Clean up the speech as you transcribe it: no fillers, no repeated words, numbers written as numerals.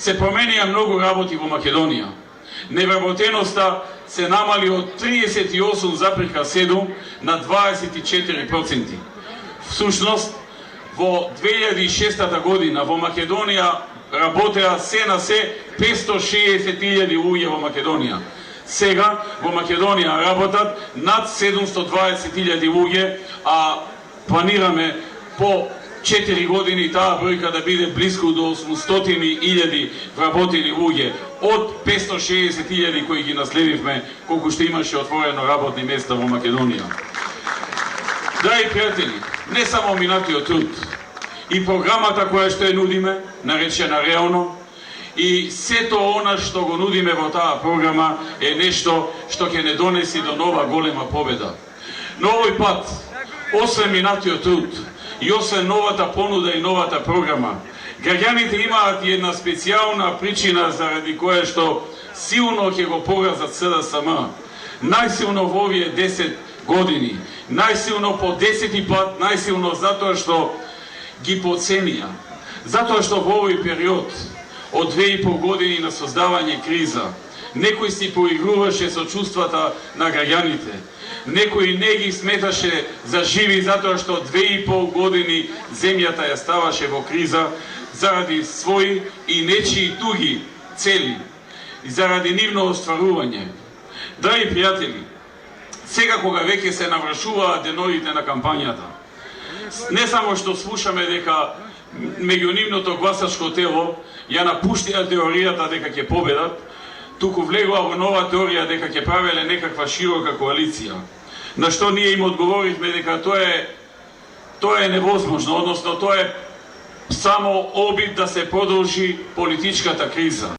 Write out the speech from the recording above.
се променија многу работи во Македонија. Невработеноста се намали од 38,7 на 24%. Всушност, во 2006 година во Македонија работеа се на се 560.000 луѓе во Македонија. Сега во Македонија работат над 720.000 луѓе, а планираме по 4 години таа бројка да биде близко до 800.000 вработени луѓе од 560.000 кои ги наследивме колку што имаше отворено работни места во Македонија. Драги пријатели, не само минатиот труд, и програмата која што ја нудиме, наречена реално, и сето она што го нудиме во таа програма е нешто што ќе не донеси до нова голема победа. Но овој пат, освен минатиот труд и освен новата понуда и новата програма, граѓаните имаат една специјална причина заради која што силно ќе го погазат СДСМ. Најсилно во овие 10 години, најсилно по 10 пат, најсилно затоа што ги поценија. Затоа што во овој период од 2,5 години на создавање криза, некој си поигруваше со чувствата на граѓаните. Некој не ги сметаше за живи затоа што 2,5 години земјата ја ставаше во криза заради своји и нечии туги цели и заради нивно остварување. Драги пријатели, сега кога веќе се навршуваат деновите на кампањата, не само што слушаме дека меѓу нивното гласачко тело ја напуштија теоријата дека ќе победат, туку влегува во нова теорија дека ќе правеле некаква широка коалиција. На што ние им одговоривме дека тоа е невозможно, односно тоа е само обид да се продолжи политичката криза.